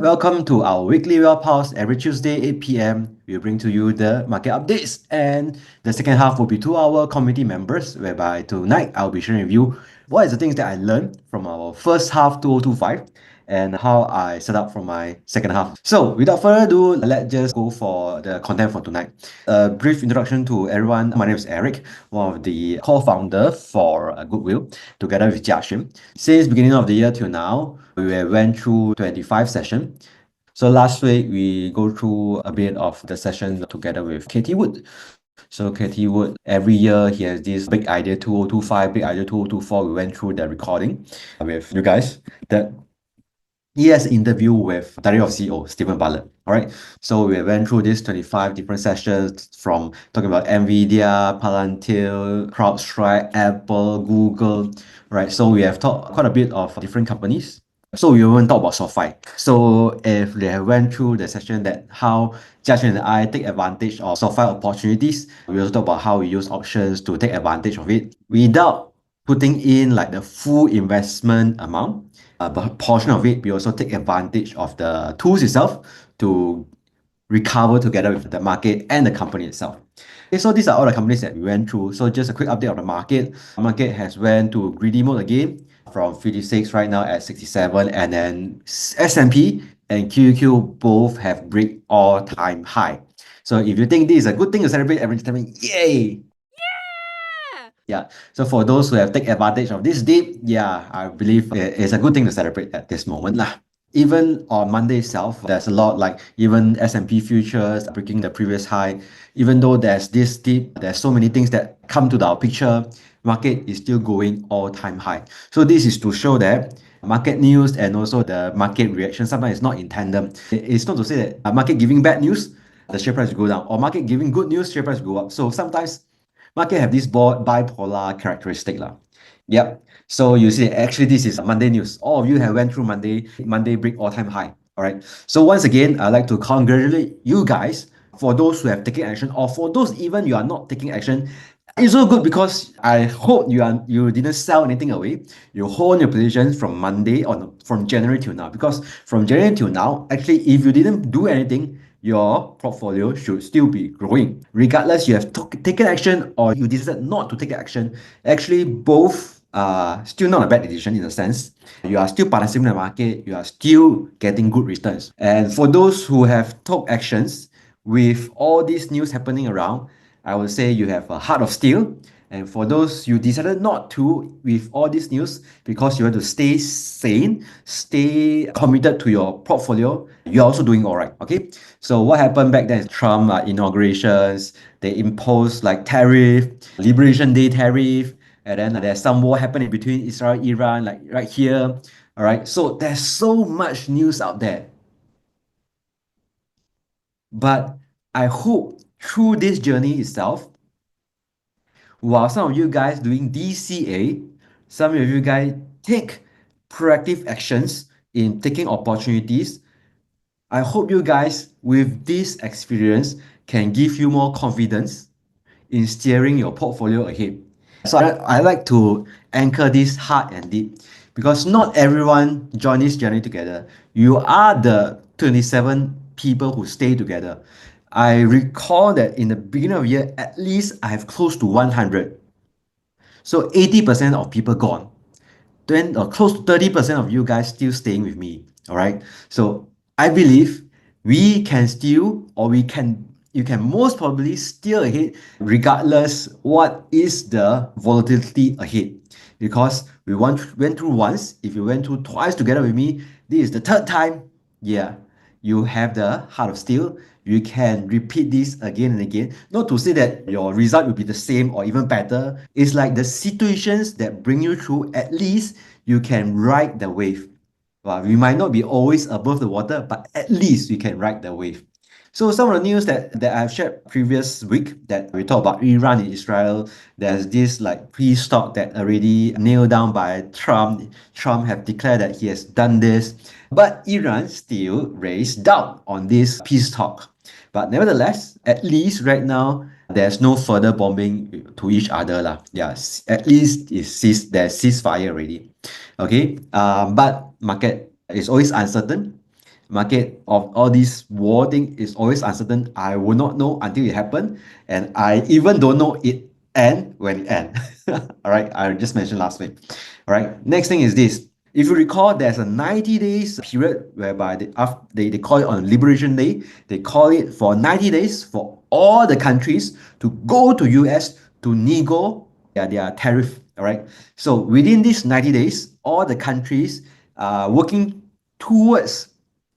Welcome to our weekly Well Pulse every Tuesday, 8 p.m. We bring to you the market updates, and the second half will be to our community members, whereby tonight I'll be sharing with you what is the things that I learned from our first half 2025 and how I set up for my second half. So without further ado, let's just go for the content for tonight. A brief introduction to everyone. My name is Eric, one of the co-founder for GoodWhale, together with Jiaxun. Since beginning of the year till now, we went through 25 sessions. So last week we go through a bit of the session together with KT Wood. So KT Wood, every year he has this big idea 2025, big idea 2024. We went through the recording with you guys. That he has an interview with Tariff CEO Stephen Bartlett. All right. So we went through these 25 different sessions from talking about Nvidia, Palantir, CrowdStrike, Apple, Google. Right. So we have talked quite a bit of different companies. So we won't talk about SoFi. So if they have went through the session that how Jiaxun and I take advantage of SoFi opportunities, we also talk about how we use options to take advantage of it without putting in like the full investment amount. But portion of it, we also take advantage of the tools itself to recover together with the market and the company itself. Okay, so these are all the companies that we went through. So just a quick update of the market. The market has went to greedy mode again from 56 right now at 67, and then S&P and QQQ both have break all-time high. So if you think this is a good thing to celebrate, everyone's telling yay! Yeah, so for those who have taken advantage of this dip, yeah, I believe it's a good thing to celebrate at this moment lah. Even on Monday itself, there's a lot like even S&P futures breaking the previous high. Even though there's this dip, there's so many things that come to our picture. Market is still going all-time high. So this is to show that market news and also the market reaction sometimes is not in tandem. It's not to say that a market giving bad news, the share price will go down, or market giving good news, share price will go up. So sometimes market have this bipolar characteristic lah. Yep. So you see, actually, this is Monday news. All of you have went through Monday. Monday break all-time high. All right. So once again, I'd like to congratulate you guys for those who have taken action, or for those even you are not taking action. It's so good because I hope you didn't sell anything away. You hold your positions from Monday or from January till now. Because from January till now, actually, if you didn't do anything, your portfolio should still be growing. Regardless, you have taken action or you decided not to take action. Actually, both are still not a bad decision in a sense. You are still participating in the market. You are still getting good returns. And for those who have took actions with all this news happening around, I would say you have a heart of steel. And for those you decided not to with all this news because you want to stay sane, stay committed to your portfolio, you're also doing all right. Okay. So what happened back then is Trump inaugurations, they imposed like tariff, Liberation Day tariff, and then there's some war happening between Israel and Iran, like right here. All right. So there's so much news out there. But I hope through this journey itself, while some of you guys doing DCA, some of you guys take proactive actions in taking opportunities. I hope you guys with this experience can give you more confidence in steering your portfolio ahead. So I like to anchor this hard and deep because not everyone join this journey together. You are the 27 people who stay together. I recall that in the beginning of the year, at least I have close to 100. So 80% of people gone. Then close to 30% of you guys still staying with me. All right. So I believe we can still, or you can most probably steer ahead regardless what is the volatility ahead. Because we went through once, if you went through twice together with me, this is the third time. Yeah, you have the heart of steel. You can repeat this again and again. Not to say that your result will be the same or even better. It's like the situations that bring you through, at least you can ride the wave. Well, we might not be always above the water, but at least we can ride the wave. So some of the news that I've shared previous week that we talked about Iran and Israel, there's this like peace talk that already nailed down by Trump. Trump have declared that he has done this, but Iran still raised doubt on this peace talk. But nevertheless, at least right now, there's no further bombing to each other lah. Yes, at least there's ceasefire already. Okay, but market is always uncertain. market of all this war thing is always uncertain. I will not know until it happen, and I even don't know it end when it end. All right, I just mentioned last week. All right, next thing is this. If you recall, there's a 90 days period whereby they call it on Liberation Day. They call it for 90 days for all the countries to go to US to nego their tariff. All right. So within these 90 days, all the countries are working towards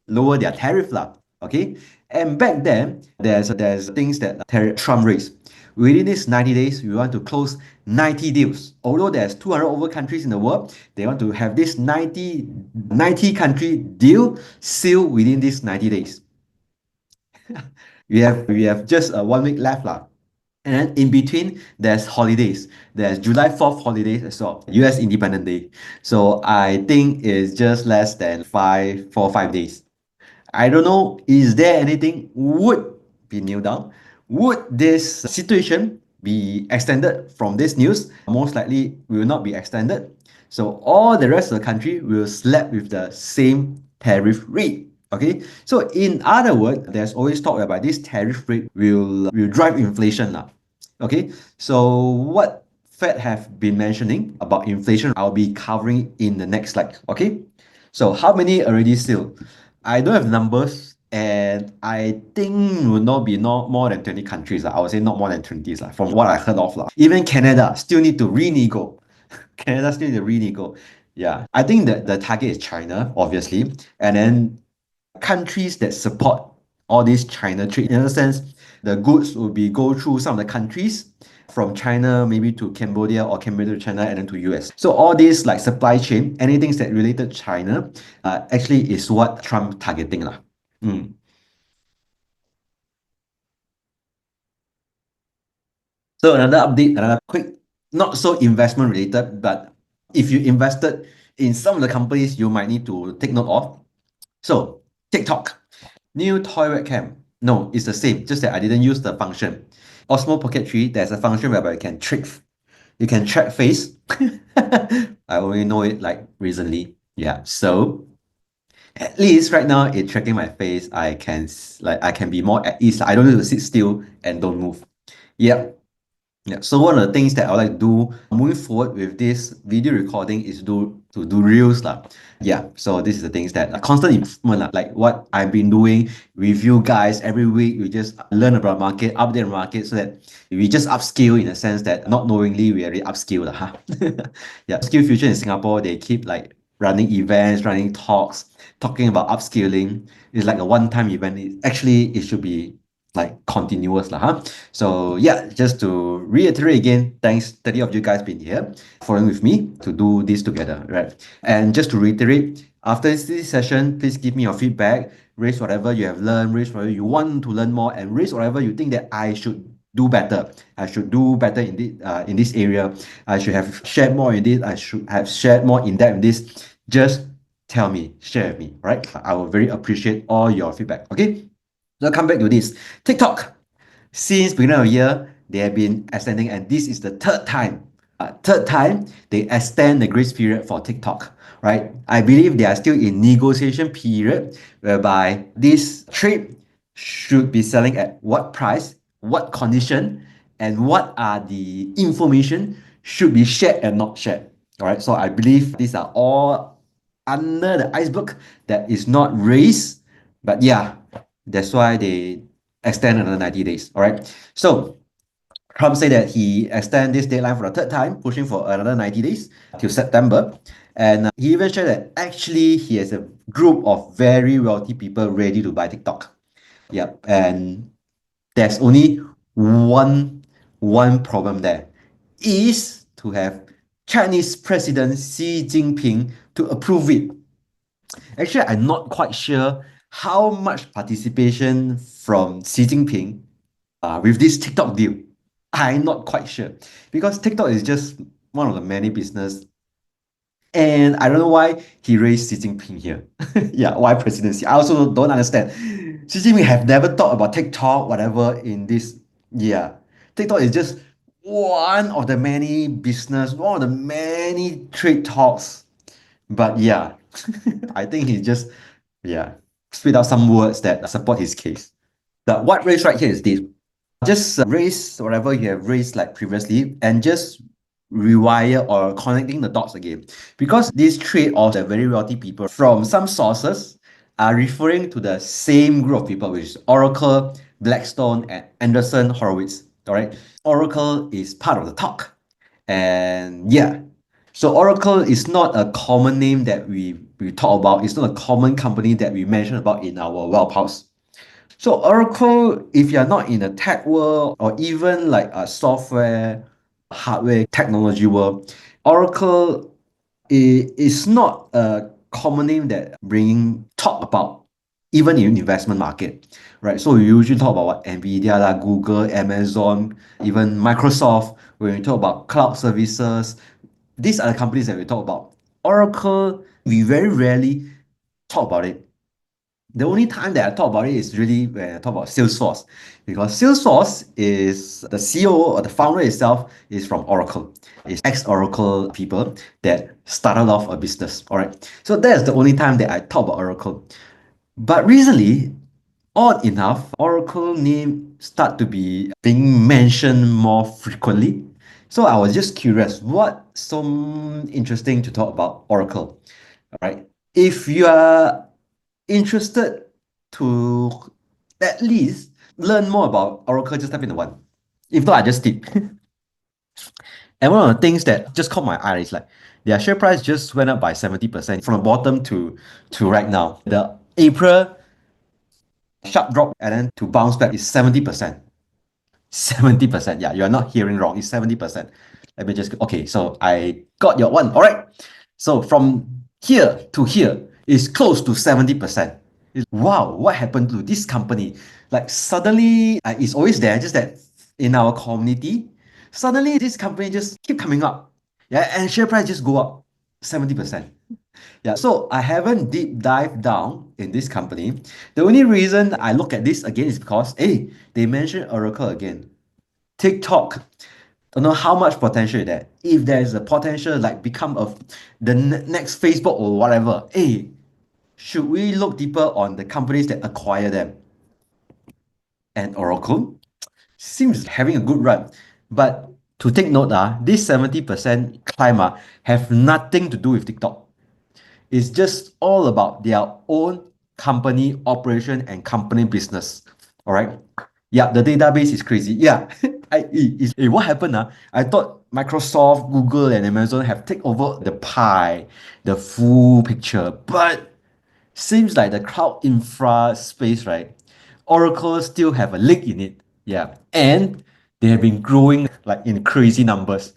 lower their tariff lah. Okay. And back then, there's things that Trump raised. Within these 90 days, we want to close 90 deals. Although there's 200 over countries in the world, they want to have this 90 country deal sealed within these 90 days. We have just 1 week left lah. And then in between, there's holidays. There's July 4th holidays as well, US Independence Day. So I think it's just less than 5 days. I don't know, is there anything would be nailed down? Would this situation be extended from this news? Most likely will not be extended. So all the rest of the country will slap with the same tariff rate. Okay, so in other words, there's always talk about this tariff rate will drive inflation lah. Okay, so what Fed have been mentioning about inflation, I'll be covering in the next slide. Okay, so how many already still? I don't have numbers, and I think will not be more than 20 countries. I would say not more than 20 from what I heard of. Even Canada still need to renego. Canada still need to renego. Yeah, I think that the target is China, obviously, and then countries that support all these China trade. In a sense, the goods will be go through some of the countries from China maybe to Cambodia or Cambodia to China and then to US. So all these like supply chain, anything that related to China, actually is what Trump targeting lah. So another update, another quick, not so investment related, but if you invested in some of the companies, you might need to take note of. So TikTok, new toy webcam. No, it's the same, just that I didn't use the function. Osmo Pocket 3, there's a function whereby you can track face. I only know it like recently. Yeah, so at least right now it's tracking my face. I can be more at ease. I don't need to sit still and don't move. Yep. Yeah, so one of the things that I would like to do moving forward with this video recording is to do reels lah. Yeah, so this is the things that constant improvement lah. Like what I've been doing with you guys every week. We just learn about market, update market, so that we just upskill in a sense that not knowingly we already upskill lah. Yeah, Skill Future in Singapore, they keep like running events, running talks, talking about upskilling. It's like a one-time event. It should be like continuous lah, huh? So yeah, just to reiterate again, thanks 30 of you guys been here following with me to do this together, right? And just to reiterate, after this session, please give me your feedback, raise whatever you have learned, raise whatever you want to learn more, and raise whatever you think that I should do better. I should do better in this area. I should have shared more in this. I should have shared more in depth in this. Just tell me, share with me, right? I will very appreciate all your feedback. Okay. So come back to this. TikTok, since beginning of the year, they have been extending, and this is the third time. Third time they extend the grace period for TikTok, right? I believe they are still in negotiation period whereby this trade should be selling at what price, what condition, and what are the information should be shared and not shared. All right. So I believe these are all under the iceberg that is not raised, but yeah, that's why they extend another 90 days. All right. So Trump said that he extend this deadline for the third time, pushing for another 90 days till September. And he even shared that actually he has a group of very wealthy people ready to buy TikTok. Yep. And there's only one problem there is to have Chinese President Xi Jinping to approve it. Actually, I'm not quite sure how much participation from Xi Jinping with this TikTok deal. I'm not quite sure because TikTok is just one of the many business, and I don't know why he raised Xi Jinping here. Yeah, why presidency? I also don't understand. Xi Jinping have never thought about TikTok, whatever in this. Yeah, TikTok is just one of the many business, one of the many trade talks. But yeah, I think he just, yeah. spit out some words that support his case. The what raise right here is this. Just raise whatever you have raised like previously and just rewire or connecting the dots again. Because these trade of the very wealthy people from some sources are referring to the same group of people, which is Oracle, Blackstone, and Anderson Horowitz. All right. Oracle is part of the talk. And yeah. So Oracle is not a common name that we talk about. It's not a common company that we mention about in our Wealth House. So Oracle, if you're not in the tech world or even like a software, hardware, technology world, Oracle is not a common name that bringing talk about even in investment market, right? So we usually talk about what Nvidia, like Google, Amazon, even Microsoft. When we talk about cloud services, these are the companies that we talk about. Oracle, we very rarely talk about it. The only time that I talk about it is really when I talk about Salesforce, because Salesforce is the CEO or the founder itself is from Oracle. It's ex-Oracle people that started off a business. All right. So that's the only time that I talk about Oracle. But recently, odd enough, Oracle name start to be being mentioned more frequently. So I was just curious, what so interesting to talk about Oracle? All right. If you are interested to at least learn more about Oracle, just type in the one. If not, I just skip. And one of the things that just caught my eye is like their share price just went up by 70% from the bottom to right now. The April sharp drop and then to bounce back is 70%. 70%. Yeah, you're not hearing wrong. It's 70%. Let me just, okay, so I got your one. All right. So from here to here is close to 70%. Wow, what happened to this company? Like suddenly, it's always there, just that in our community, suddenly this company just keep coming up. Yeah, and share price just go up 70%. Yeah, so I haven't deep dive down in this company. The only reason I look at this again is because, hey, they mentioned Oracle again. TikTok, don't know how much potential is there. If there's a potential like become the next Facebook or whatever, hey, should we look deeper on the companies that acquire them? And Oracle seems having a good run. But to take note, this 70% climb have nothing to do with TikTok. It's just all about their own company operation and company business. All right. Yeah, the database is crazy. Yeah. What happened? I thought Microsoft, Google, and Amazon have taken over the pie, the full picture. But seems like the cloud infra space, right? Oracle still have a leg in it. Yeah. And they have been growing like in crazy numbers.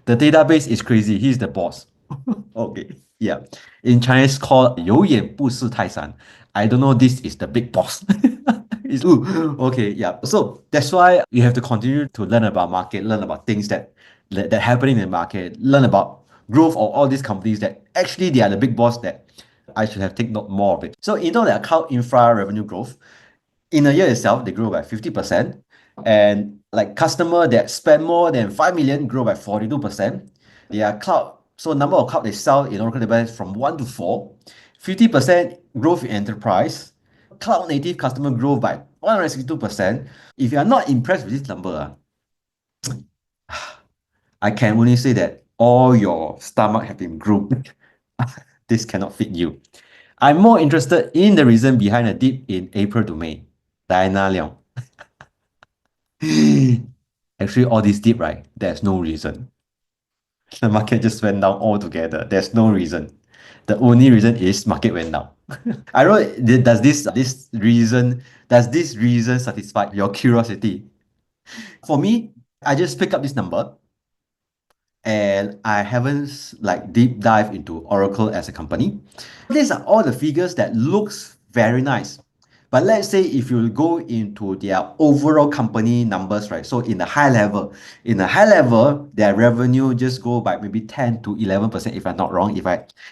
The database is crazy. He's the boss. Okay. Yeah. In Chinese called 有眼不识泰山. I don't know this is the big boss. Okay, yeah. So that's why you have to continue to learn about market, learn about things that happen in the market, learn about growth of all these companies that actually they are the big boss that I should have taken note more of it. So you know that cloud infra revenue growth in a year itself, they grew by 50%. And like customer that spend more than 5 million grow by 42%. Their cloud, so number of cloud they sell in Oracle database from 1 to 4. 50% growth in enterprise. Cloud native customer growth by 162%. If you are not impressed with this number, I can only say that all your stomach have been grouped. This cannot fit you. I'm more interested in the reason behind the dip in April to May. Diana Leong. Actually, all this dip, right? There's no reason. The market just went down altogether. There's no reason. The only reason is market went down. I don't know, does this reason satisfy your curiosity? For me, I just pick up this number and I haven't like deep dive into Oracle as a company. These are all the figures that looks very nice. But let's say if you go into their overall company numbers, right? So in the high level, their revenue just go by maybe 10 to 11%, if I'm not wrong. If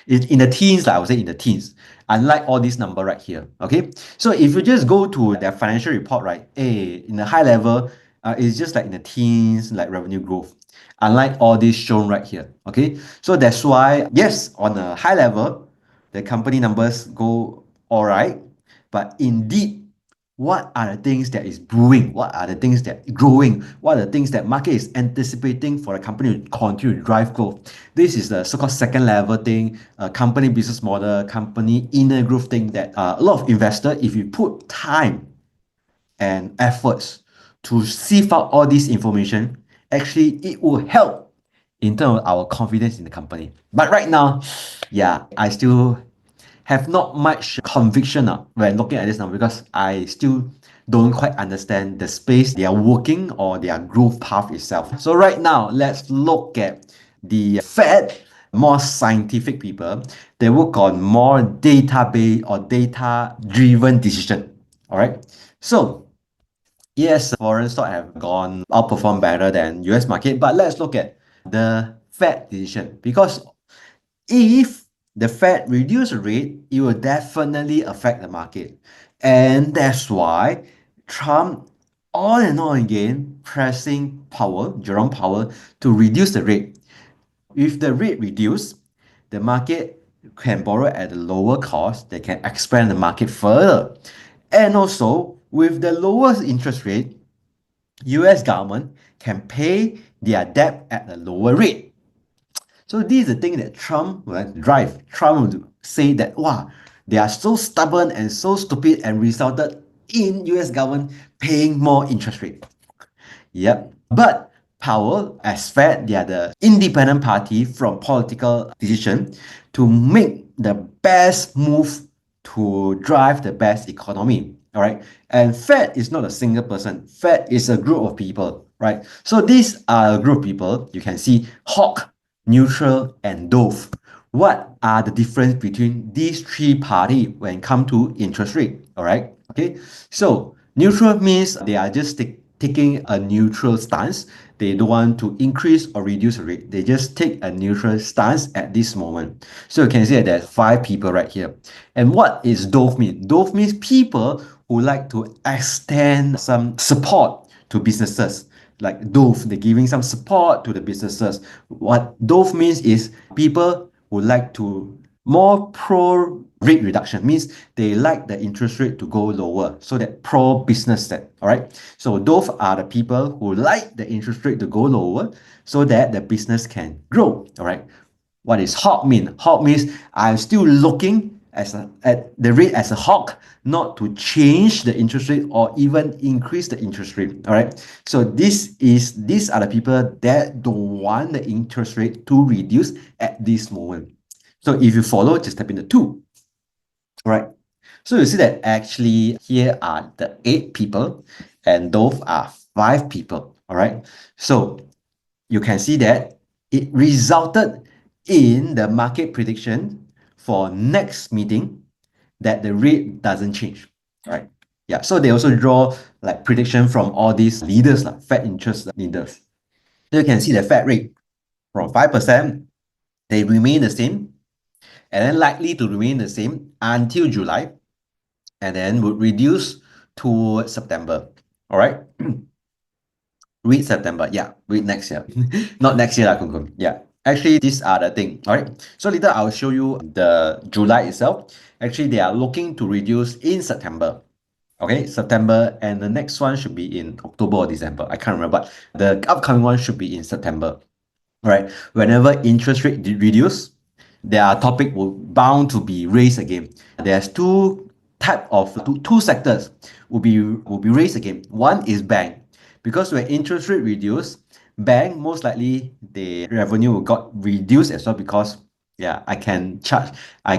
in the teens, like I would say in the teens, unlike all this number right here. Okay. So if you just go to their financial report, right? In the high level, it's just like in the teens, like revenue growth. Unlike all this shown right here. Okay. So that's why, yes, on a high level, the company numbers go all right. But indeed, what are the things that is brewing? What are the things that are growing? What are the things that market is anticipating for the company to continue to drive growth? This is the so-called second level thing, company business model, company inner growth thing that a lot of investors, if you put time and efforts to sieve out all this information, actually it will help in terms of our confidence in the company. But right now, yeah, I still have not much conviction when looking at this now because I still don't quite understand the space they are working or their growth path itself. So right now, let's look at the Fed, more scientific people. They work on more database or data-driven decision. All right. So yes, foreign stock have gone outperformed better than US market, but let's look at the Fed decision because if the Fed reduce the rate, it will definitely affect the market. And that's why Trump on and on again pressing Powell, Jerome Powell, to reduce the rate. If the rate reduce, the market can borrow at a lower cost. They can expand the market further. And also, with the lowest interest rate, US government can pay their debt at a lower rate. So this is the thing that Trump will drive. Trump will say that, wow, they are so stubborn and so stupid and resulted in US government paying more interest rate. Yep. But Powell, as Fed, they are the independent party from political decision to make the best move to drive the best economy. All right. And Fed is not a single person. Fed is a group of people, right? So these are a group of people. You can see hawk, neutral, and dove. What are the difference between these three parties when it comes to interest rate? All right. Okay. So neutral means they are just taking a neutral stance. They don't want to increase or reduce the rate. They just take a neutral stance at this moment. So you can see that there's 5 people right here. And what is dove mean? Dove means people who like to extend some support to businesses. Like Dove, they're giving some support to the businesses. What Dove means is people who like to more pro rate reduction means they like the interest rate to go lower, so that pro business that, all right? So those are the people who like the interest rate to go lower so that the business can grow, all right? What is hawk mean? Hawk means I'm still looking at the rate as a hawk, not to change the interest rate or even increase the interest rate. All right. So these are the people that don't want the interest rate to reduce at this moment. So if you follow, just type in the 2. All right. So you see that actually here are the 8 people and those are 5 people. All right. So you can see that it resulted in the market prediction for next meeting that the rate doesn't change, right? Yeah, so they also draw like prediction from all these leaders, like Fed interest leaders. So you can see the Fed rate from 5%, they remain the same, and then likely to remain the same until July, and then would reduce to September. All right. Read September, yeah, read next year. Not next year, Kun Kun. Yeah. Actually, these are the thing. All right. So later I'll show you the July itself. Actually, they are looking to reduce in September. Okay, September, and the next one should be in October or December. I can't remember, but the upcoming one should be in September. All right. Whenever interest rate reduce, their topic will bound to be raised again. There's two sectors will be raised again. One is bank, because when interest rate reduce, bank most likely the revenue will got reduced as well because yeah, I can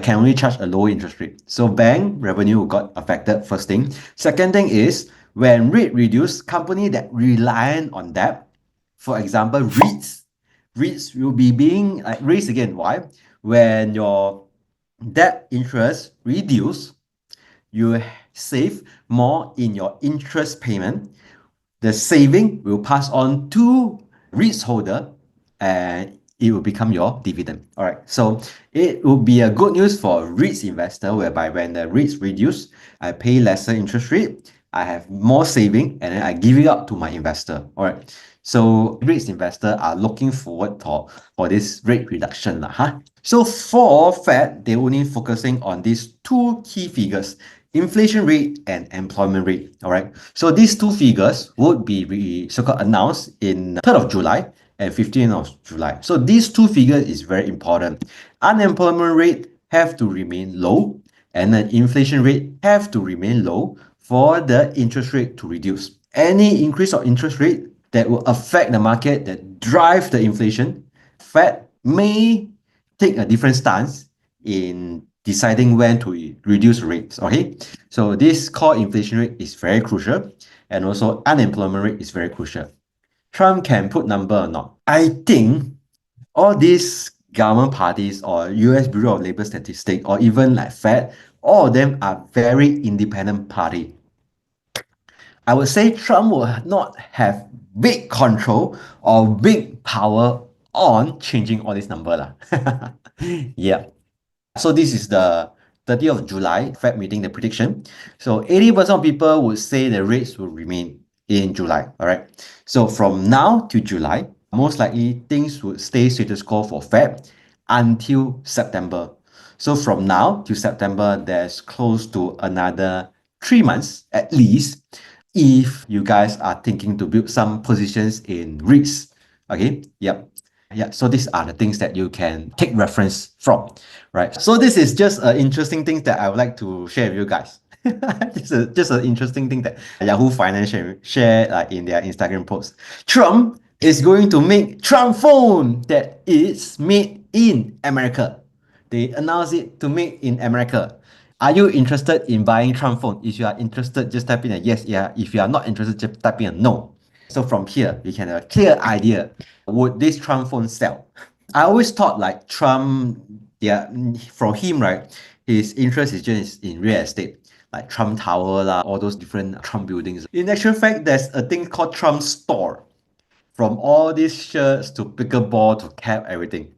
only charge a lower interest rate. So bank revenue got affected first thing. Second thing is when rate reduce, company that reliant on that, for example, REITs will be being raised again. Why? When your debt interest reduce, you save more in your interest payment. The saving will pass on to REITs holder and it will become your dividend. All right. So it will be a good news for REITs investor whereby when the REITs reduce, I pay lesser interest rate, I have more saving, and then I give it up to my investor. All right. So REITs investor are looking forward for this rate reduction. So for Fed, they're only focusing on these 2 key figures, inflation rate and employment rate. All right. So these two figures would be so-called announced in 3rd of July and 15th of July. So these two figures is very important. Unemployment rate have to remain low and the inflation rate have to remain low for the interest rate to reduce. Any increase of interest rate that will affect the market, that drive the inflation, Fed may take a different stance in deciding when to reduce rates. Okay, so this core inflation rate is very crucial, and also unemployment rate is very crucial. Trump can put number or not? I think all these government parties or U.S. Bureau of Labor Statistics or even like Fed, all of them are very independent party. I would say Trump will not have big control or big power on changing all this number lah. Yeah. So this is the 30th of July Fed meeting, the prediction. So 80% of people would say the rates will remain in July. All right. So from now to July, most likely things would stay status quo for Fed until September. So from now to September, there's close to another 3 months at least if you guys are thinking to build some positions in REITs. Okay. Yep. Yeah, so these are the things that you can take reference from, right? So this is just an interesting thing that I would like to share with you guys. Just an interesting thing that Yahoo Finance share in their Instagram post. Trump is going to make Trump phone that is made in America. They announced it to make in America. Are you interested in buying Trump phone? If you are interested, just type in a yes. Yeah. If you are not interested, just type in a no. So from here, we can have a clear idea. Would this Trump phone sell? I always thought like Trump, yeah, for him, right? His interest is just in real estate, like Trump Tower, lah, all those different Trump buildings. In actual fact, there's a thing called Trump Store. From all these shirts to pickleball to cap, everything.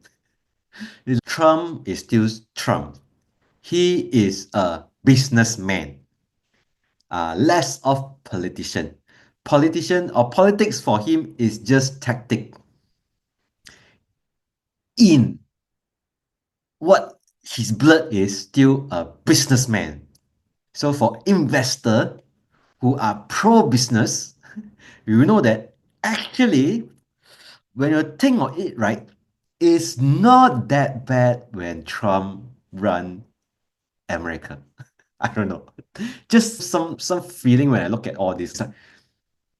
Trump is still Trump. He is a businessman, less of politician. Politician or politics for him is just tactic. In what his blood is still a businessman. So for investor who are pro-business, you know that actually when you think of it, right, it's not that bad when Trump run America. I don't know. Just some feeling when I look at all this.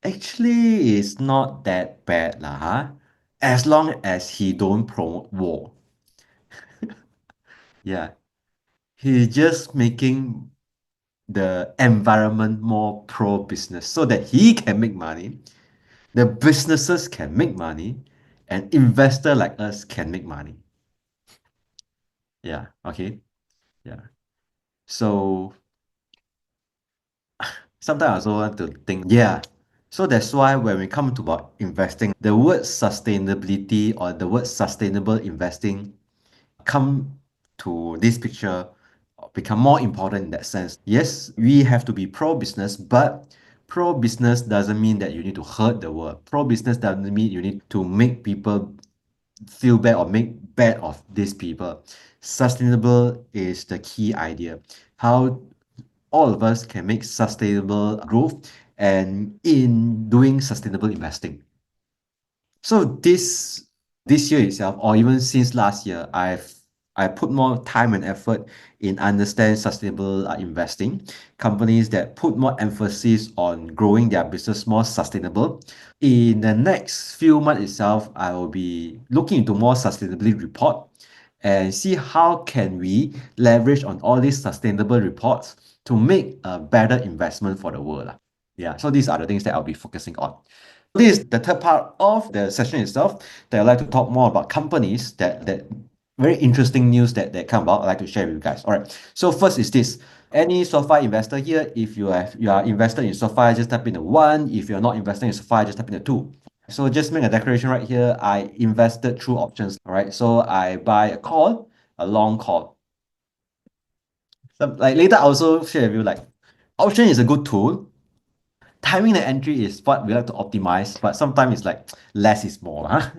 Actually, it's not that bad lah, huh? As long as he don't promote war. Yeah. He's just making the environment more pro-business so that he can make money, the businesses can make money, and investor like us can make money. Yeah, okay. Yeah. So sometimes I also want to think, yeah. So that's why when we come to about investing, the word sustainability or the word sustainable investing come to this picture become more important in that sense. Yes, we have to be pro-business, but pro-business doesn't mean that you need to hurt the world. Pro-business doesn't mean you need to make people feel bad or make bad of these people. Sustainable is the key idea. How all of us can make sustainable growth and in doing sustainable investing. So this year itself, or even since last year, I put more time and effort in understand sustainable investing. Companies that put more emphasis on growing their business more sustainable. In the next few months itself, I will be looking into more sustainability report and see how can we leverage on all these sustainable reports to make a better investment for the world. Yeah, so these are the things that I'll be focusing on. This is the third part of the session itself that I'd like to talk more about companies that very interesting news that come about. I'd like to share with you guys. All right. So first is this. Any SoFi investor here, if you are invested in SoFi, just type in a 1. If you're not invested in SoFi, just type in a 2. So just make a declaration right here. I invested through options. All right. So I buy a call, a long call. So like later, I'll also share with you like option is a good tool. timing the entry is what we like to optimize, but sometimes it's like less is more, huh?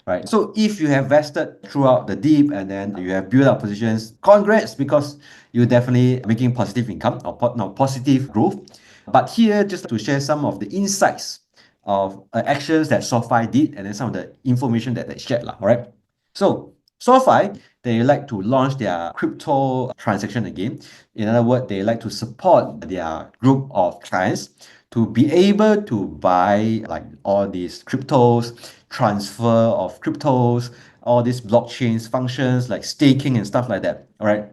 Right? So if you have vested throughout the dip and then you have built up positions, congrats, because you're definitely making positive income or no, positive growth. But here, just to share some of the insights of actions that SoFi did and then some of the information that they shared, all right? So SoFi, they like to launch their crypto transaction again. In other words, they like to support their group of clients to be able to buy like all these cryptos, transfer of cryptos, all these blockchains functions like staking and stuff like that. All right.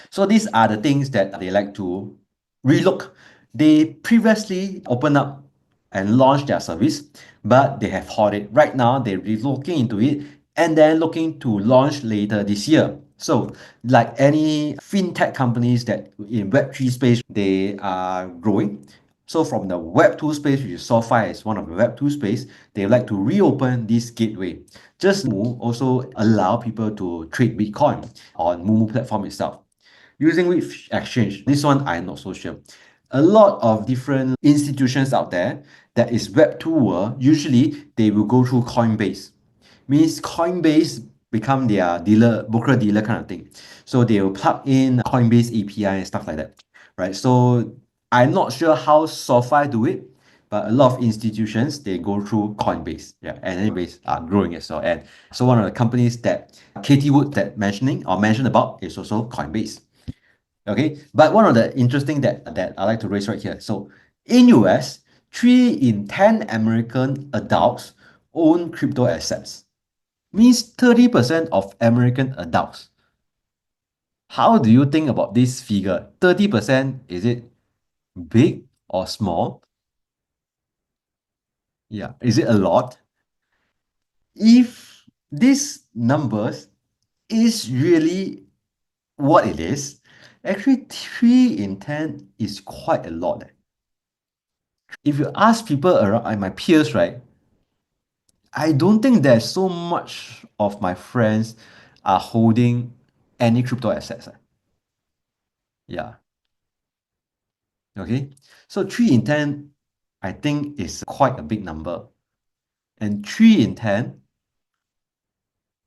So these are the things that they like to relook. They previously opened up and launched their service, but they have halted. Right now, they're looking into it and then looking to launch later this year. So, like any fintech companies that in Web3 space, they are growing. So from the Web2 space, which is SoFi is one of the Web2 space, they like to reopen this gateway. Just Moo also allow people to trade Bitcoin on Moomoo platform itself. Using which exchange? This one I'm not so sure. A lot of different institutions out there that is Web2 world, usually they will go through Coinbase. Means Coinbase become their dealer, broker dealer kind of thing. So they will plug in Coinbase API and stuff like that. Right. So I'm not sure how SoFi do it, but a lot of institutions they go through Coinbase. Yeah, and anyways are growing as well. And so one of the companies that Katie Wood that mentioned about is also Coinbase. Okay, but one of the interesting that I like to raise right here. So in US, 3 in 10 American adults own crypto assets. Means 30% of American adults. How do you think about this figure? 30%, is it big or small? Yeah, is it a lot? If these numbers is really what it is, actually 3 in 10 is quite a lot. If you ask people around my peers, right, I don't think there's so much of my friends are holding any crypto assets. Yeah. Okay. So 3 in 10, I think is quite a big number. And 3 in 10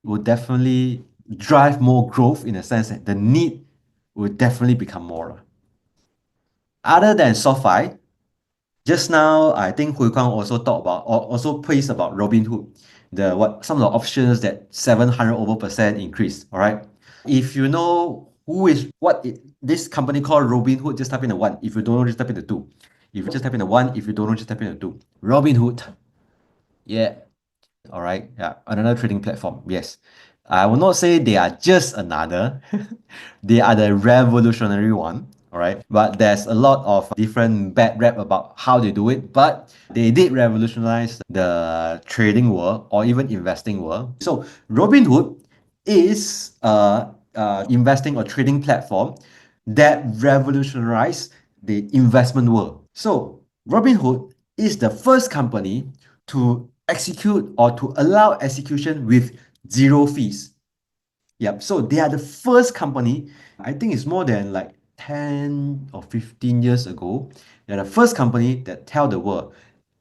will definitely drive more growth in the sense that the need will definitely become more. Other than SoFi, just now, I think Hui Kwang also talked about, or also praised about Robinhood, some of the options that 700 over percent increase. All right. If you know this company called Robinhood, just type in the one. If you don't know, just type in the two. If you just type in the one, if you don't know, just type in the two. Robinhood. Yeah. All right. Yeah. Another trading platform. Yes. I will not say they are just another. They are the revolutionary one. All right. But there's a lot of different bad rap about how they do it. But they did revolutionize the trading world or even investing world. So Robinhood is investing or trading platform that revolutionized the investment world. So Robinhood is the first company to execute or to allow execution with zero fees. Yep. So they are the first company, I think it's more than like 10 or 15 years ago. They're the first company that tell the world,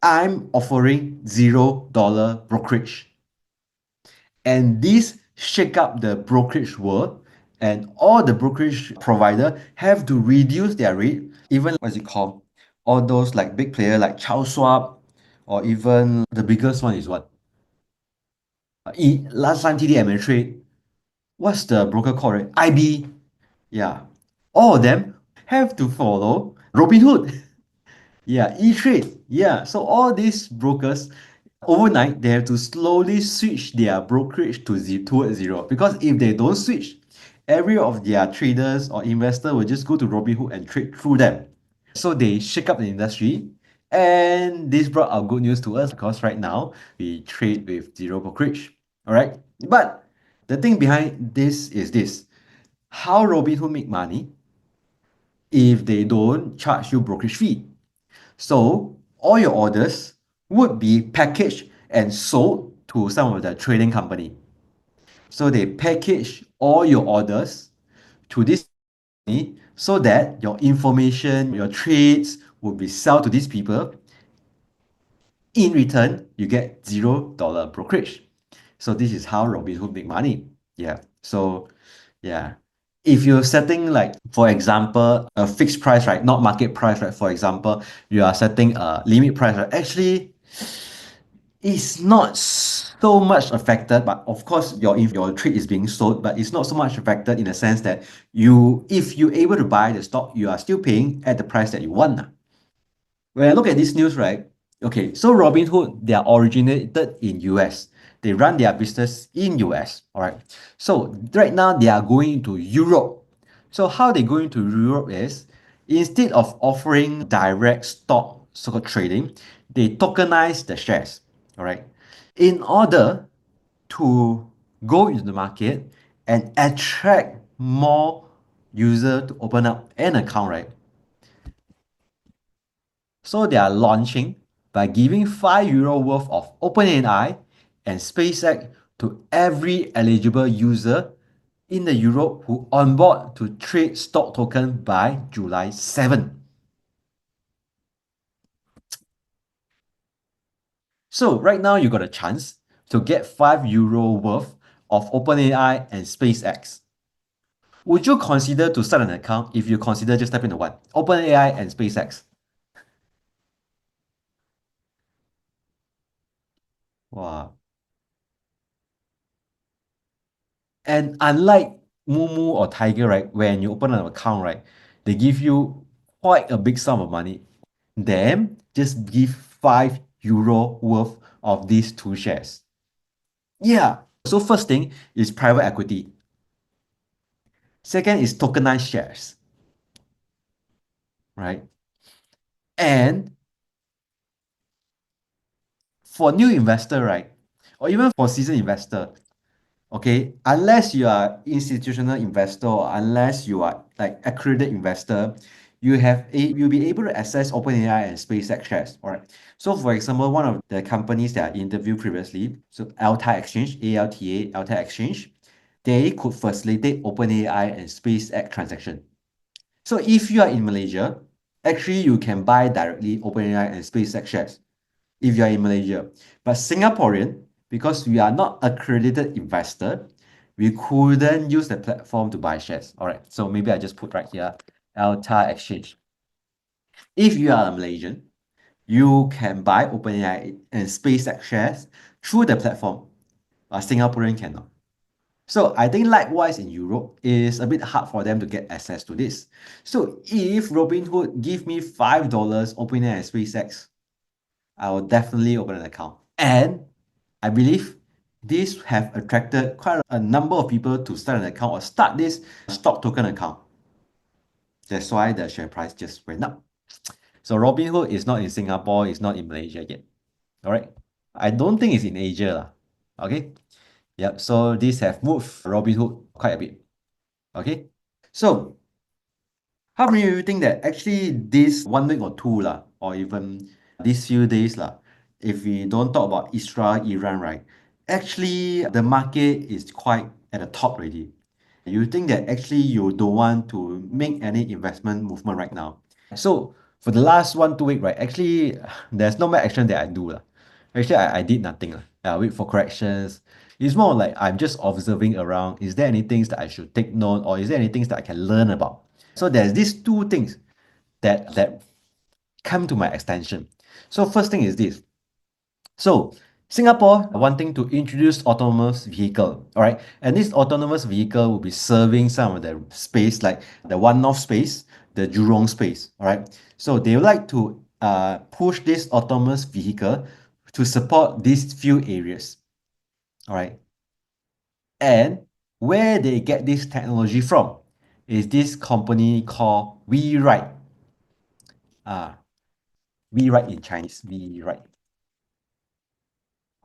I'm offering $0 brokerage. And this shake up the brokerage world, and all the brokerage provider have to reduce their rate. Even what's it called? All those like big player like Charles Schwab, or even the biggest one is what? Last time TD Ameritrade. What's the broker called? Right? IB. Yeah. All of them have to follow Robinhood. Yeah, E-Trade. Yeah. So all these brokers overnight they have to slowly switch their brokerage towards zero, because if they don't switch, every of their traders or investor will just go to Robinhood and trade through them. So they shake up the industry, and this brought our good news to us because right now we trade with zero brokerage. All right, but the thing behind this is this: how Robinhood make money if they don't charge you brokerage fee. So all your orders would be packaged and sold to some of the trading company. So they package all your orders to this company so that your information, your trades would be sell to these people. In return, you get $0 brokerage. So this is how Robinhood make money. Yeah. So yeah. If you're setting like, for example, a fixed price, right? Not market price, right? For example, you are setting a limit price, right? Actually, it's not so much affected, but of course if your trade is being sold, but it's not so much affected in the sense that if you're able to buy the stock, you are still paying at the price that you want. When I look at this news, right? Okay, so Robinhood, they are originated in US. They run their business in US. All right. So right now they are going to Europe. So how they going to Europe is instead of offering direct stock so-called trading, they tokenize the shares. All right. In order to go into the market and attract more user to open up an account, right? So they are launching by giving €5 worth of OpenAI and SpaceX to every eligible user in the Europe who onboard to trade stock token by July 7. So right now you got a chance to get €5 worth of OpenAI and SpaceX. Would you consider to start an account if you consider just type in the one OpenAI and SpaceX? Wow. And unlike Mumu or Tiger, right, when you open an account, right, they give you quite a big sum of money. Then just give €5 worth of these two shares. Yeah. So first thing is private equity. Second is tokenized shares, right? And for new investor, right, or even for seasoned investor, okay, unless you are institutional investor or unless you are like accredited investor, you'll be able to access OpenAI and SpaceX shares. All right. So for example, one of the companies that I interviewed previously, so Alta Exchange, Alta Exchange, they could facilitate OpenAI and SpaceX transaction. So if you are in Malaysia, actually you can buy directly OpenAI and SpaceX shares if you are in Malaysia. But Singaporean, because we are not accredited investor, we couldn't use the platform to buy shares. All right, so maybe I just put right here, Alta Exchange. If you are a Malaysian, you can buy OpenAI and SpaceX shares through the platform. A Singaporean cannot. So I think likewise in Europe, it's a bit hard for them to get access to this. So if Robinhood give me $5 OpenAI and SpaceX, I will definitely open an account. And I believe these have attracted quite a number of people to start an account or start this stock token account. That's why the share price just went up. So Robinhood is not in Singapore, it's not in Malaysia yet. All right. I don't think it's in Asia. Okay. Yep. So these have moved Robinhood quite a bit. Okay. So how many of you think that actually this 1 week or two or even these few days if we don't talk about Israel, Iran, right? Actually, the market is quite at the top already. You think that actually you don't want to make any investment movement right now. So for the last 1 2 week, right? Actually, there's no more action that I do Actually, I did nothing I wait for corrections. It's more like I'm just observing around. Is there any things that I should take note, or is there any things that I can learn about? So there's these two things that come to my extension. So first thing is this. So Singapore wanting to introduce autonomous vehicle, all right? And this autonomous vehicle will be serving some of the space like the One North space, the Jurong space, all right? So they would like to push this autonomous vehicle to support these few areas, all right? And where they get this technology from is this company called WeRide. WeRide in Chinese, WeRide.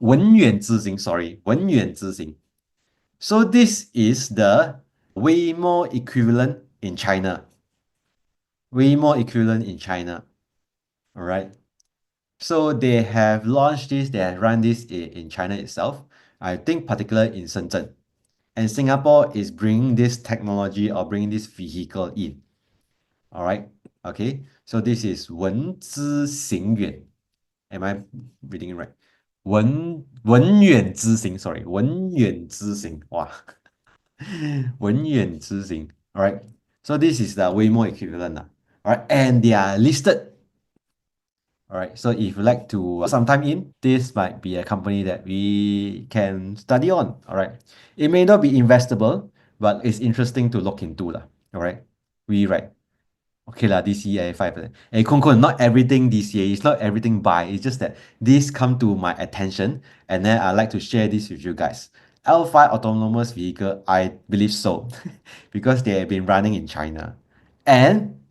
文远之行, sorry, 文远之行. So this is the Waymo equivalent in China. Waymo equivalent in China. All right. So they have launched this, they have run this in China itself. I think particularly in Shenzhen. And Singapore is bringing this technology or bringing this vehicle in. All right. Okay, so this is 文之行远. Am I reading it right? 文远之行, sorry, 文远之行. Wow. 文远之行. All right. So this is the way more equivalent. All right. And they are listed. All right. So if you like to sometime in, this might be a company that we can study on. All right. It may not be investable, but it's interesting to look into. All right. We right. Okay lah, DCA 5%. Hey, Kun, not everything DCA, it's not everything buy. It's just that this come to my attention, and then I like to share this with you guys. L5 autonomous vehicle, I believe so, because they have been running in China. And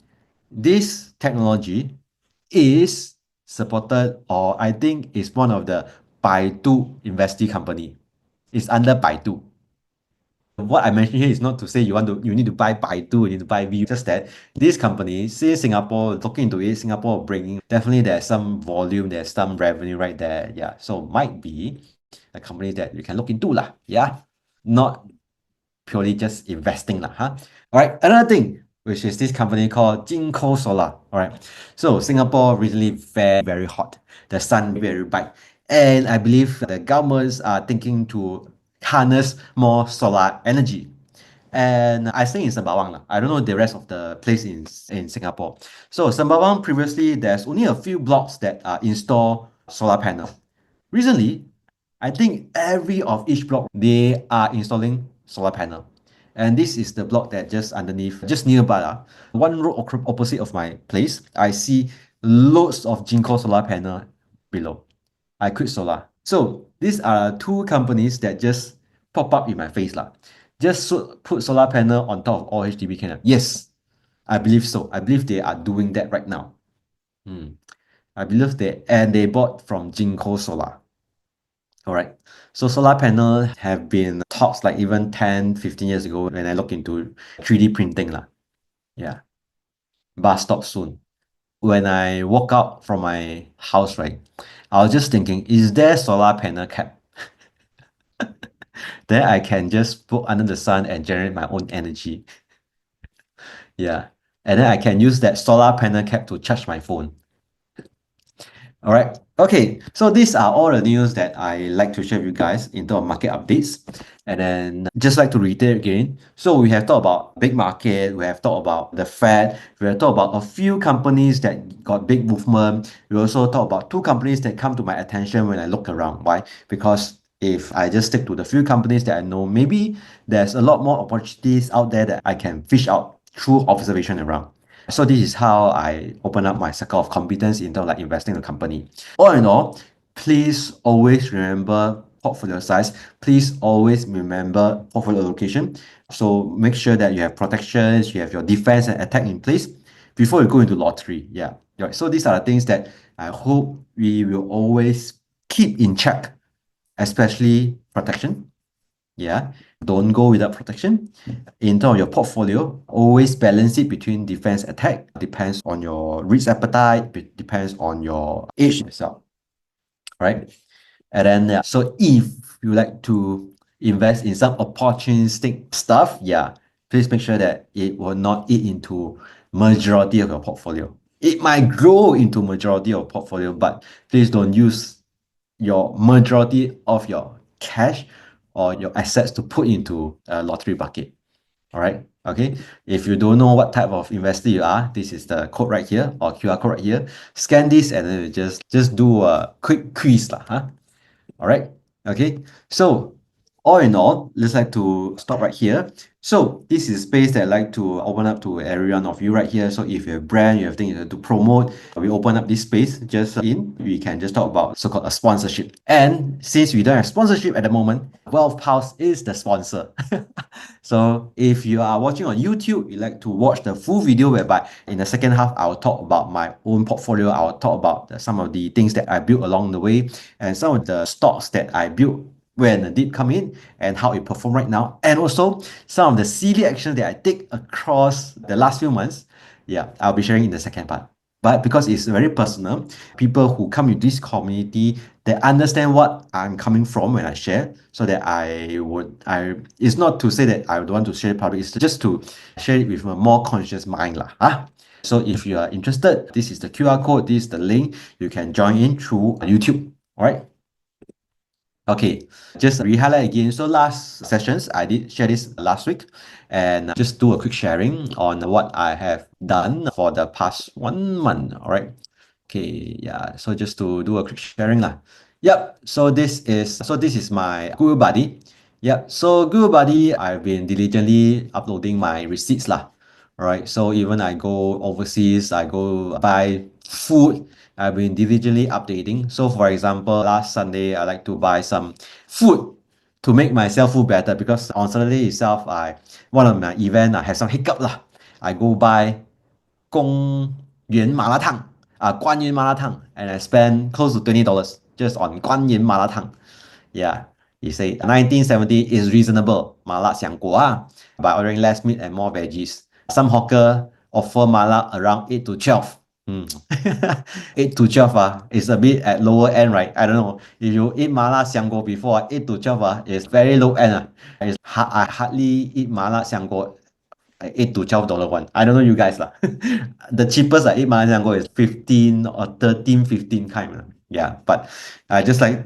this technology is supported, or I think is one of the Baidu investee company. It's under Baidu. What I mentioned here is not to say you need to buy Baidu, you need to buy VU, just that this company, say Singapore, looking into it, Singapore bringing, definitely there's some volume, there's some revenue right there. Yeah. So might be a company that you can look into lah. Yeah. Not purely just investing lah. Huh? All right. Another thing, which is this company called Jinko Solar. All right. So Singapore recently very, very hot. The sun very bright. And I believe the governments are thinking to harness more solar energy. And I stay in Sembawang. I don't know the rest of the place in Singapore. So Sembawang previously, there's only a few blocks that install solar panel. Recently, I think every of each block, they are installing solar panel. And this is the block that just underneath, just nearby. One road opposite of my place, I see loads of Jinko solar panel below. I quit solar. So these are two companies that just pop up in my face. Just put solar panel on top of all HDB can. Yes, I believe so. I believe they are doing that right now. I believe they bought from Jinko Solar. All right. So solar panel have been talks like even 10, 15 years ago when I look into 3D printing. Yeah. Bus stop soon. When I walk out from my house, right, I was just thinking, is there solar panel cap? Then I can just put under the sun and generate my own energy. Yeah. And then I can use that solar panel cap to charge my phone. All right. Okay. So these are all the news that I like to share with you guys in terms of market updates. And then just like to reiterate again. So we have talked about big market. We have talked about the Fed. We have talked about a few companies that got big movement. We also talked about two companies that come to my attention when I look around. Why? Because if I just stick to the few companies that I know, maybe there's a lot more opportunities out there that I can fish out through observation around. So this is how I open up my circle of competence in terms of like investing in a company. All in all, please always remember portfolio size. Please always remember portfolio allocation. So make sure that you have protections, you have your defense and attack in place before you go into lottery. Yeah. Right. So these are the things that I hope we will always keep in check, especially protection. Yeah. Don't go without protection. In terms of your portfolio, always balance it between defense attack. Depends on your risk appetite, depends on your age itself. Right? And then so if you like to invest in some opportunistic stuff, yeah, please make sure that it will not eat into majority of your portfolio. It might grow into majority of portfolio, but please don't use your majority of your cash or your assets to put into a lottery bucket. All right. Okay. If you don't know what type of investor you are, this is the code right here or QR code right here. Scan this and then you just do a quick quiz lah. All right. Okay. So all in all, let's like to stop right here. So this is space that I like to open up to every one of you right here. So if you have brand, you have things to promote, we open up this space just we can just talk about so-called a sponsorship. And since we don't have sponsorship at the moment, Wealth Pulse is the sponsor. So if you are watching on YouTube, you like to watch the full video whereby in the second half, I'll talk about my own portfolio. I'll talk about some of the things that I built along the way and some of the stocks that I built when the dip come in and how it performed right now. And also some of the silly actions that I take across the last few months. Yeah, I'll be sharing in the second part. But because it's very personal, people who come to this community, they understand what I'm coming from when I share, so that it's not to say that I don't want to share it public, it's just to share it with a more conscious mind. So if you are interested, this is the QR code, this is the link. You can join in through YouTube. All right. Okay, just re-highlight again. So last sessions, I did share this last week and just do a quick sharing on what I have done for the past 1 month. All right. Okay, yeah. So just to do a quick sharing lah. Yep. So this is my Google Buddy. Yep. So Google Buddy, I've been diligently uploading my receipts lah. All right. So even I go overseas, I go buy food, I've been diligently updating. So for example, last Sunday, I like to buy some food to make myself feel better because on Saturday itself, one of my event I have some hiccup lah. I go buy 公园麻辣烫, and I spend close to $20 just on 官员麻辣烫. Yeah, he say 1970 is reasonable, 麻辣香锅 by ordering less meat and more veggies. Some hawker offer mala around 8 to 12. 8 to 12 is a bit at lower end, right? I don't know. If you eat mala xiangguo before, 8 to 12 is very low end. I hardly eat mala xiangguo 8 to $12 one. I don't know you guys lah. The cheapest I eat mala xiangguo is 15 or 13, 15 kind. Yeah, but I just like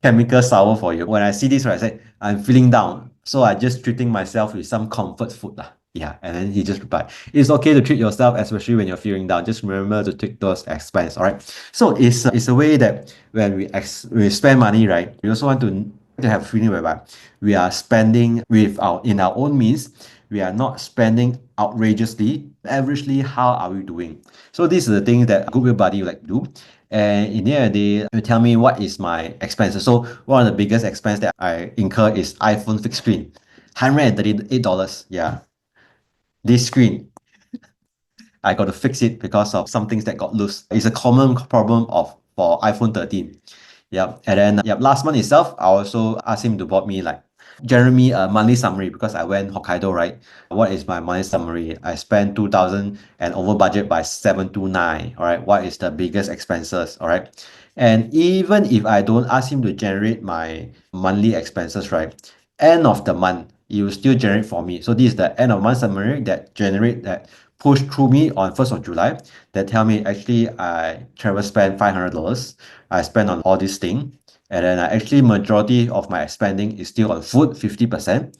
chemical sour for you. When I see this, right, I say, I'm feeling down. So I just treating myself with some comfort food lah. Yeah, and then he just replied, it's okay to treat yourself, especially when you're feeling down. Just remember to take those expense, all right? So it's a way that when we spend money, right, we also want to have feeling whereby we are spending in our own means. We are not spending outrageously. Averagely, how are we doing? So this is the thing that GoodWhale Buddy would like to do. And in the end of the day, you tell me what is my expenses. So one of the biggest expense that I incur is iPhone fixed screen, $138. Yeah, this screen, I got to fix it because of some things that got loose. It's a common problem for iPhone 13. Yep. And then last month itself, I also asked him to bought me generate me a monthly summary because I went Hokkaido, right? What is my monthly summary? I spent 2,000 and over budget by 729. All right. What is the biggest expenses? All right. And even if I don't ask him to generate my monthly expenses, right? End of the month, it will still generate for me. So this is the end of month summary that push through me on 1st of July that tell me actually I travel spend $500. I spend on all these things. And then actually majority of my spending is still on food, 50%.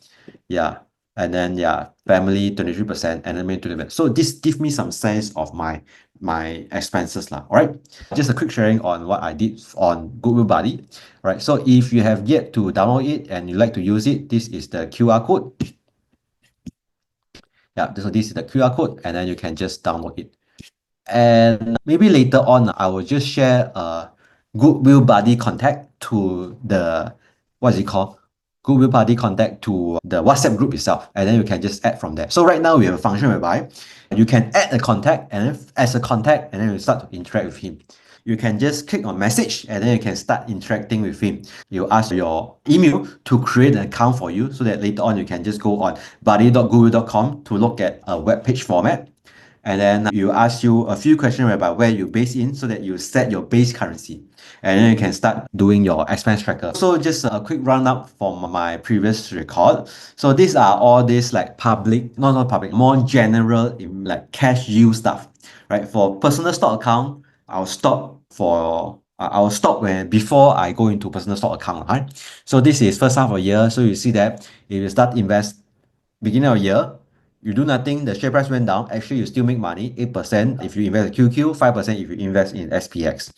Yeah. And then family 23% and then me 20%. So this gives me some sense of my expenses lah. All right. Just a quick sharing on what I did on GoodWhale Buddy. All right. So if you have yet to download it and you like to use it, this is the QR code. Yeah, so this is the QR code, and then you can just download it. And maybe later on, I will just share a GoodWhale Buddy contact to the, what is it called? GoodWhale Buddy contact to the WhatsApp group itself, and then you can just add from there. So right now we have a function whereby you can add a contact, and then as a contact, and then you start to interact with him. You can just click on message and then you can start interacting with him. You ask your email to create an account for you so that later on you can just go on buddy.google.com to look at a web page format. And then you ask you a few questions about where you base in so that you set your base currency. And then you can start doing your expense tracker. So just a quick roundup from my previous record. So these are all this public, not public, more general like cash yield stuff, right? For personal stock account, I'll stop when before I go into personal stock account, right? So this is first half of year. So you see that if you start invest beginning of year, you do nothing, the share price went down. Actually, you still make money, 8% if you invest in QQ, 5% if you invest in SPX.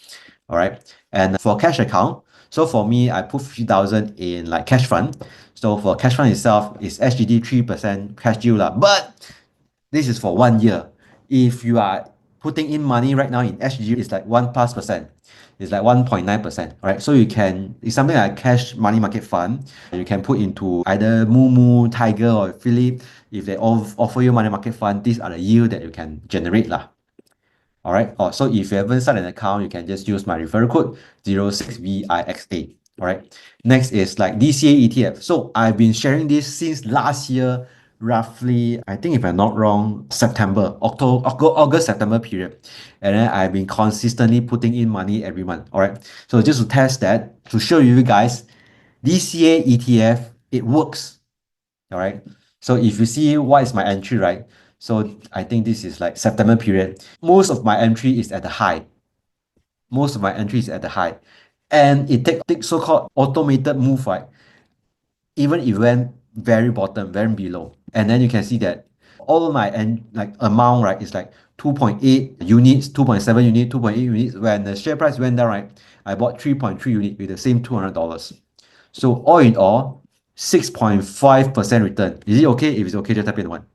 All right. And for cash account, so for me, I put 50,000 in cash fund. So for cash fund itself, it's SGD 3% cash yield lah. But this is for 1 year. If you are putting in money right now in SGD, it's 1+%. It's 1.9%. Right. So it's something like cash money market fund. You can put into either Moo, Tiger, or Philip. If they offer you money market fund, these are the yield that you can generate lah. All right. So if you haven't started an account, you can just use my referral code 06VIXA. All right. Next is DCA ETF. So I've been sharing this since last year, roughly, I think if I'm not wrong, August, September period. And then I've been consistently putting in money every month. All right. So just to test that, to show you guys, DCA ETF, it works. All right. So if you see what is my entry, right? So I think this is like September period. Most of my entry is at the high. Most of my entry is at the high. And it take so-called automated move, right? Even it went very bottom, very below. And then you can see that all my end like amount, right, is like 2.8 units, 2.7 units, 2.8 units. When the share price went down, right, I bought 3.3 units with the same $200. So all in all, 6.5% return. Is it okay? If it's okay, just type in one.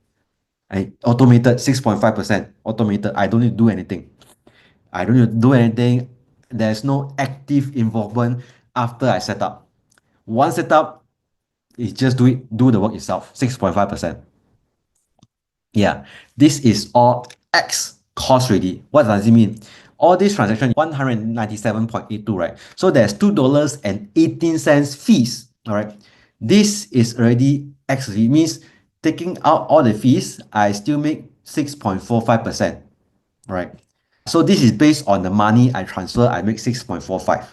I automated 6.5% automated. I don't need to do anything. I don't need to do anything. There's no active involvement after I set up. Once set up, it's just do the work itself. 6.5%. Yeah, this is all X cost ready. What does it mean? All these transactions 197.82, right? So there's $2.18 fees. All right. This is already X. It means taking out all the fees, I still make 6.45%. Right. So this is based on the money I transfer, I make 6.45.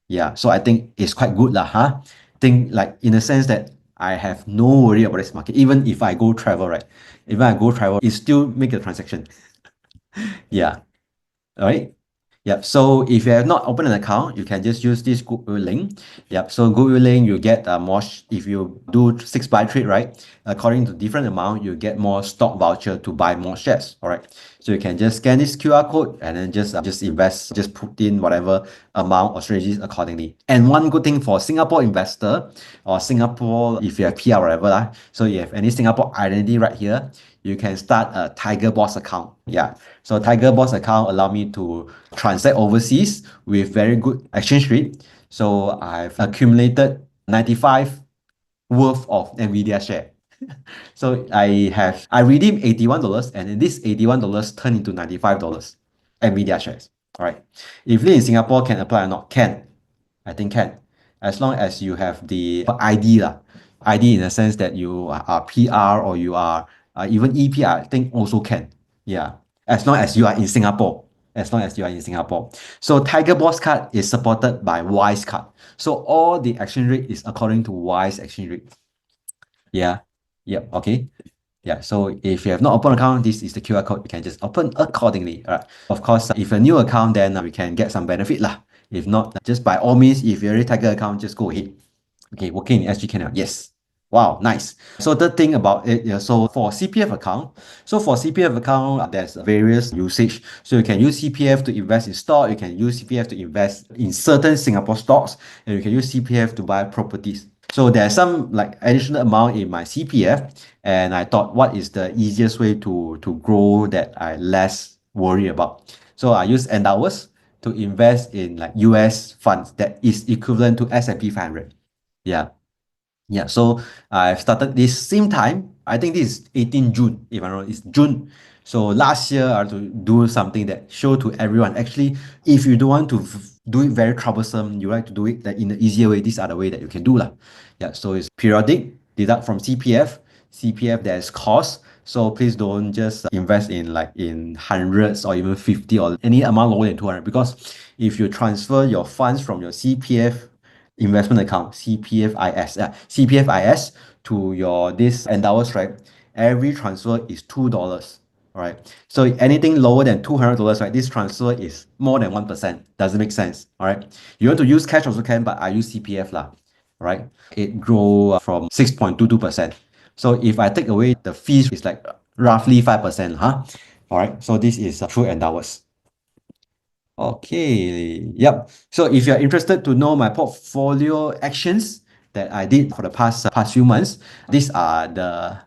Yeah, so I think it's quite good lah, huh? Think like in a sense that I have no worry about this market. Even if I go travel, right? Even I go travel, it still make a transaction. Yeah. All right. Yep. So if you have not opened an account, you can just use this GoodWhale link. Yep. So GoodWhale link, you get more. If you do 6 buy trade, right? According to different amount, you get more stock voucher to buy more shares. All right. So you can just scan this QR code and then just invest, just put in whatever amount or strategies accordingly. And one good thing for Singapore investor or Singapore, if you have PR or whatever lah. So you have any Singapore identity right here, you can start a Tiger Boss account. Yeah. So Tiger Boss account allow me to transact overseas with very good exchange rate. So I've accumulated 95 worth of Nvidia share. So I redeemed $81 and then this $81 turned into $95 Nvidia shares. All right. If you live in Singapore, can apply or not? Can. I think can. As long as you have the ID lah. ID in the sense that you are PR or you are even EPR, I think also can. Yeah. As long as you are in Singapore. As long as you are in Singapore. So Tiger Boss card is supported by Wise card. So all the exchange rate is according to Wise exchange rate. Yeah. Yep. Okay. Yeah. So if you have not opened account, this is the QR code. You can just open accordingly. All right. Of course, if a new account, then we can get some benefit lah. If not, just by all means, if you already Tiger account, just go ahead. Okay. Working in SG Canada. Yes. Wow, nice. So the thing about it, yeah, so for CPF account, there's various usage. So you can use CPF to invest in stock, you can use CPF to invest in certain Singapore stocks, and you can use CPF to buy properties. So there's some like additional amount in my CPF, and I thought what is the easiest way to grow that I less worry about. So I use endowers to invest in like US funds that is equivalent to S&P 500. Yeah. Yeah, so I've started this same time. I think this is 18 June, if I'm wrong, it's June. So last year I had to do something that show to everyone. Actually, if you don't want to do it very troublesome, you like to do it in an easier way, these are the way that you can do lah. Yeah, so it's periodic, deduct from CPF. CPF, there's cost. So please don't just invest in like in hundreds or even 50 or any amount lower than 200, because if you transfer your funds from your CPF investment account, CPFIS to your this endowers, right? Every transfer is $2. All right. So anything lower than $200, right? This transfer is more than 1%. Doesn't make sense. All right. You want to use cash also can, but I use CPF lah. Right. It grow from 6.22%. So if I take away the fees, it's like roughly 5%, huh? All right. So this is true endowers. Okay, yep. So if you're interested to know my portfolio actions that I did for the past few months, these are the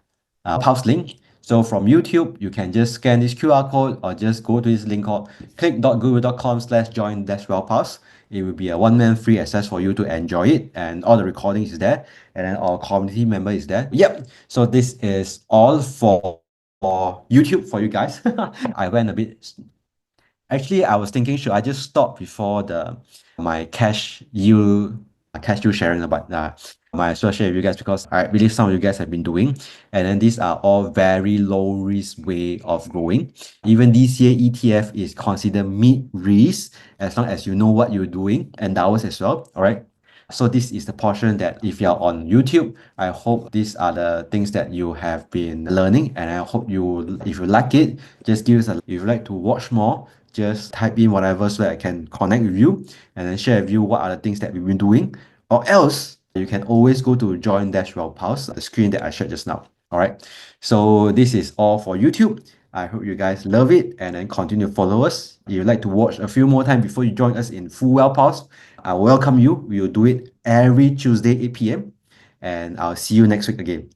Pulse link. So from YouTube, you can just scan this QR code or just go to this link called click.google.com/join-pulse. It will be a one-man free access for you to enjoy it, and all the recordings is there, and then our community member is there. Yep. So this is all for YouTube for you guys. I went a bit. Actually, I was thinking, should I just stop before my cash yield sharing, but might as well share with you guys because I believe some of you guys have been doing, and then these are all very low risk way of growing. Even DCA ETF is considered mid risk as long as you know what you're doing, and ours as well. All right. So this is the portion that if you're on YouTube, I hope these are the things that you have been learning, and I hope you, if you like it, just give us a, if you like to watch more, just type in whatever so that I can connect with you and then share with you what are the things that we've been doing. Or else you can always go to join Well Pulse, the screen that I shared just now. All right. So this is all for YouTube. I hope you guys love it and then continue to follow us. If you'd like to watch a few more times before you join us in full Well Pulse, I welcome you. We will do it every Tuesday, 8 p.m. And I'll see you next week again.